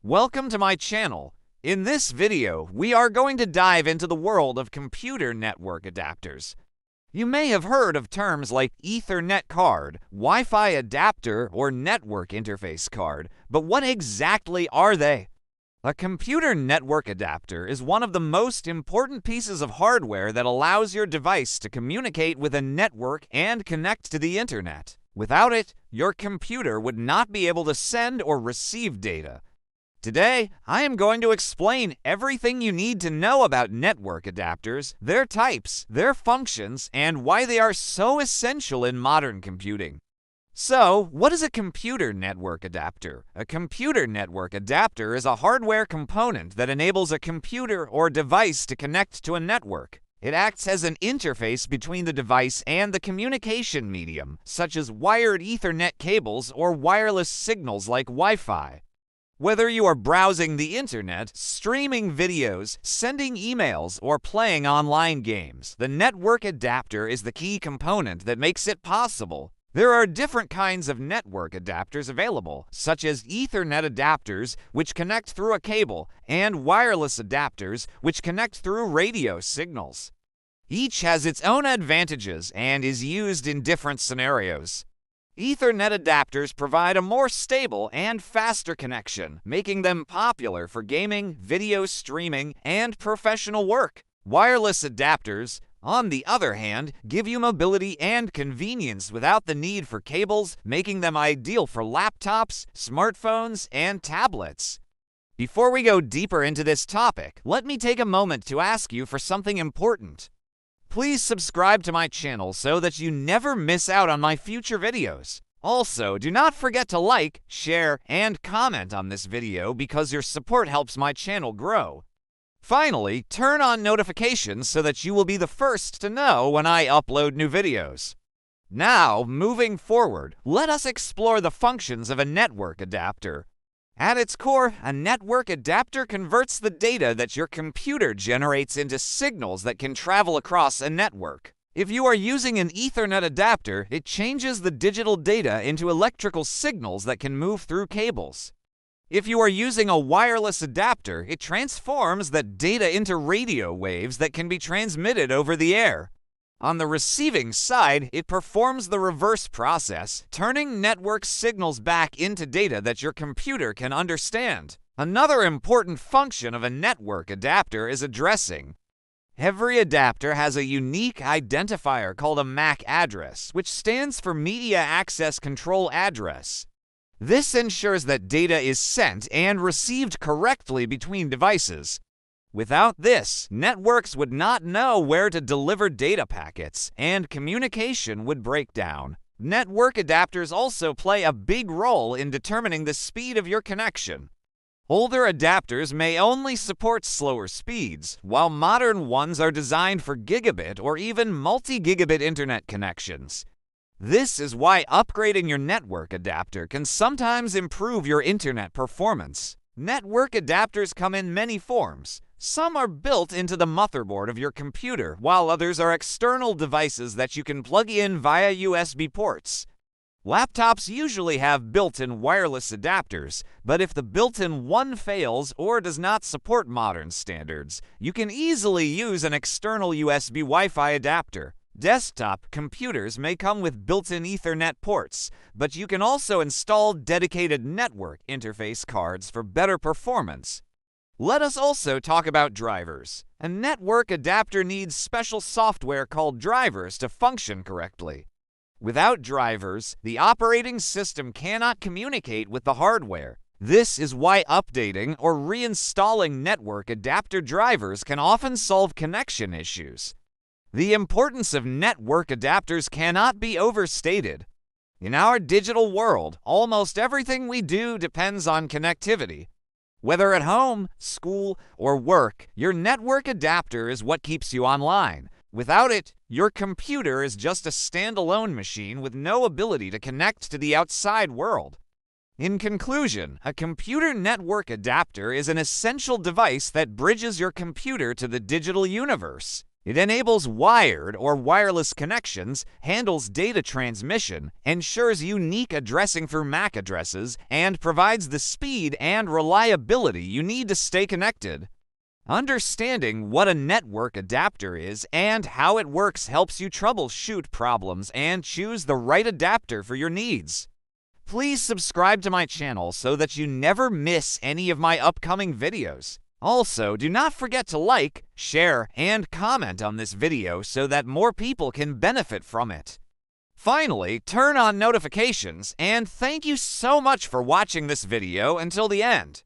Welcome to my channel. In this video, we are going to dive into the world of computer network adapters. You may have heard of terms like Ethernet card, Wi-Fi adapter, or network interface card, but what exactly are they? A computer network adapter is one of the most important pieces of hardware that allows your device to communicate with a network and connect to the internet. Without it, your computer would not be able to send or receive data. Today, I am going to explain everything you need to know about network adapters, their types, their functions, and why they are so essential in modern computing. So, what is a computer network adapter? A computer network adapter is a hardware component that enables a computer or device to connect to a network. It acts as an interface between the device and the communication medium, such as wired Ethernet cables or wireless signals like Wi-Fi. Whether you are browsing the internet, streaming videos, sending emails, or playing online games, the network adapter is the key component that makes it possible. There are different kinds of network adapters available, such as Ethernet adapters, which connect through a cable, and wireless adapters, which connect through radio signals. Each has its own advantages and is used in different scenarios. Ethernet adapters provide a more stable and faster connection, making them popular for gaming, video streaming, and professional work. Wireless adapters, on the other hand, give you mobility and convenience without the need for cables, making them ideal for laptops, smartphones, and tablets. Before we go deeper into this topic, let me take a moment to ask you for something important. Please subscribe to my channel so that you never miss out on my future videos. Also, do not forget to like, share, and comment on this video because your support helps my channel grow. Finally, turn on notifications so that you will be the first to know when I upload new videos. Now, moving forward, let us explore the functions of a network adapter. At its core, a network adapter converts the data that your computer generates into signals that can travel across a network. If you are using an Ethernet adapter, it changes the digital data into electrical signals that can move through cables. If you are using a wireless adapter, it transforms that data into radio waves that can be transmitted over the air. On the receiving side, it performs the reverse process, turning network signals back into data that your computer can understand. Another important function of a network adapter is addressing. Every adapter has a unique identifier called a MAC address, which stands for Media Access Control Address. This ensures that data is sent and received correctly between devices. Without this, networks would not know where to deliver data packets, and communication would break down. Network adapters also play a big role in determining the speed of your connection. Older adapters may only support slower speeds, while modern ones are designed for gigabit or even multi-gigabit internet connections. This is why upgrading your network adapter can sometimes improve your internet performance. Network adapters come in many forms. Some are built into the motherboard of your computer, while others are external devices that you can plug in via USB ports. Laptops usually have built-in wireless adapters, but if the built-in one fails or does not support modern standards, you can easily use an external USB Wi-Fi adapter. Desktop computers may come with built-in Ethernet ports, but you can also install dedicated network interface cards for better performance. Let us also talk about drivers. A network adapter needs special software called drivers to function correctly. Without drivers, the operating system cannot communicate with the hardware. This is why updating or reinstalling network adapter drivers can often solve connection issues. The importance of network adapters cannot be overstated. In our digital world, almost everything we do depends on connectivity. Whether at home, school, or work, your network adapter is what keeps you online. Without it, your computer is just a standalone machine with no ability to connect to the outside world. In conclusion, a computer network adapter is an essential device that bridges your computer to the digital universe. It enables wired or wireless connections, handles data transmission, ensures unique addressing for MAC addresses, and provides the speed and reliability you need to stay connected. Understanding what a network adapter is and how it works helps you troubleshoot problems and choose the right adapter for your needs. Please subscribe to my channel so that you never miss any of my upcoming videos. Also, do not forget to like, share, and comment on this video so that more people can benefit from it. Finally, turn on notifications, and thank you so much for watching this video until the end.